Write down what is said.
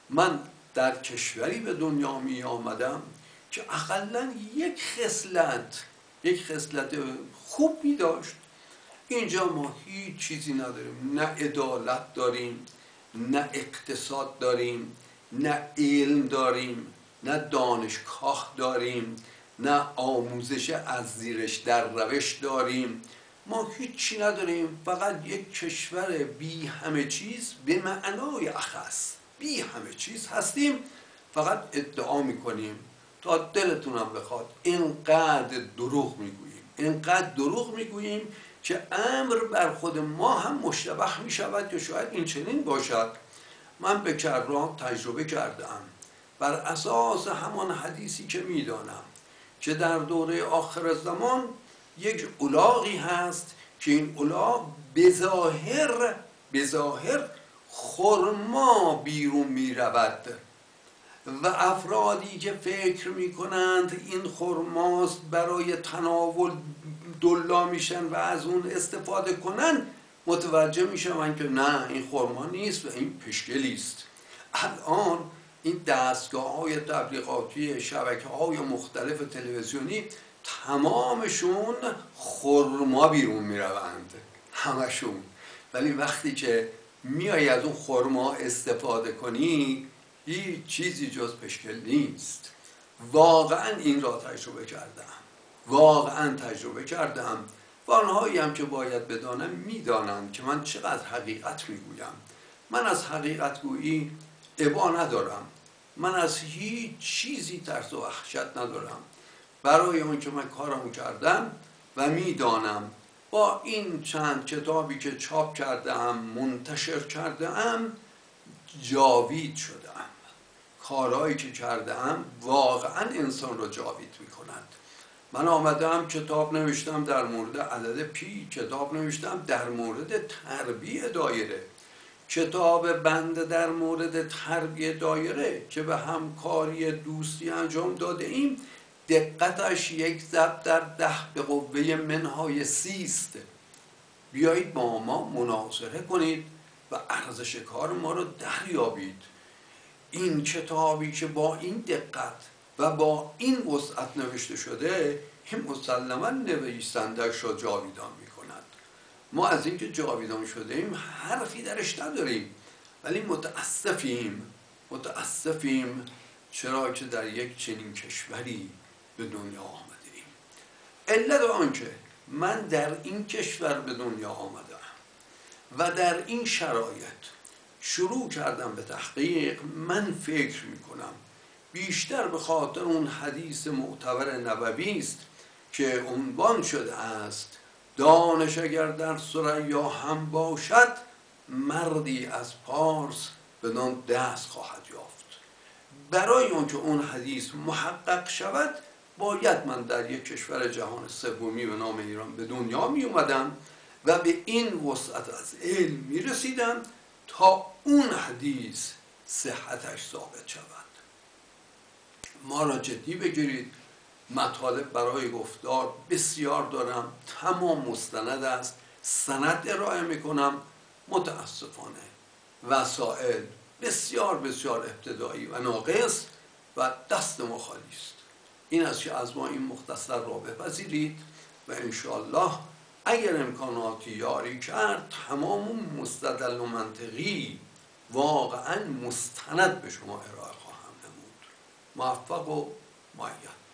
من در کشوری به دنیا می آمدم که اقلا یک خصلت خوبی داشت. اینجا ما هیچ چیزی نداریم، نه عدالت داریم، نه اقتصاد داریم، نه علم داریم، نه دانشگاه داریم، نه آموزش از زیرش در روش داریم. ما هیچی نداریم، فقط یک کشور بی همه چیز به معنای اخص بی همه چیز هستیم. فقط ادعا میکنیم تا دلتونم بخواد اینقدر دروغ میگوییم که امر بر خود ما هم مشتبه میشود که شاید این چنین باشد. من به کرران تجربه کردم بر اساس همان حدیثی که میدانم که در دوره آخر زمان یک الاغی هست که این الاغ به ظاهر خرما بیرون می رود و افرادی که فکر می کنند این خرماست برای تناول دلا میشن و از اون استفاده کنن، متوجه میشن که نه این خرما نیست و این پشگلی است. الان این دستگاه‌های تبلیغاتی شبکه‌های مختلف تلویزیونی تمامشون خرما بیرون میروند، همشون. ولی وقتی که میای از اون خرما استفاده کنی هیچ چیزی جز پشگل نیست. واقعا این را تجربه کردم و آنهایی هم که باید بدانم میدانند که من چقدر حقیقت میگویم. من از حقیقت گویی ابا ندارم، من از هیچ چیزی ترس و وحشت ندارم. برای اون که من کارمو کردم و میدانم با این چند کتابی که چاپ کردم منتشر کردم جاوید شدم. کارهایی که کردم واقعا انسان را جاوید میکند. من آمدم کتاب نوشتم در مورد عدد پی، کتاب نوشتم در مورد تربیع دایره، کتاب بنده در مورد تربیع دایره که به همکاری دوستی انجام داده ایم، دقتش 1/10 به قوه منهای 30 است. بیایید با ما مناظره کنید و ارزش کار ما رو دریابید. این کتابی که با این دقت و با این وسعت نوشته شده، این مسلما نویسنده‌اش را جاویدان می‌کند. ما از اینکه جاویدان شده ایم حرفی درش نداریم، ولی متاسفیم چرا که در یک چنین کشوری به دنیا آمده ایم. علت آنکه من در این کشور به دنیا آمدم و در این شرایط شروع کردم به تحقیق، من فکر میکنم بیشتر به خاطر اون حدیث معتبر نبوی است که عنوان شده است دانش اگر در ثریا هم باشد، مردی از پارس بدان دست خواهد یافت. برای اون که اون حدیث محقق شود باید من در یک کشور جهان سومی به نام ایران به دنیا می اومدم و به این وسعت از علم می رسیدم تا اون حدیث صحتش ثابت شود. ما را جدی بگیرید، مطالب برای گفتار بسیار دارم، تمام مستند است، سند ارائه میکنم. متاسفانه وسائل بسیار ابتدایی و ناقص و دست ما خالی است. این است که از ما این مختصر را بپذیرید و انشاءالله اگر امکاناتی یاری کرد تمام مستدل و منطقی واقعا مستند به شما ارائه خواهم نمود. موفق و مؤید.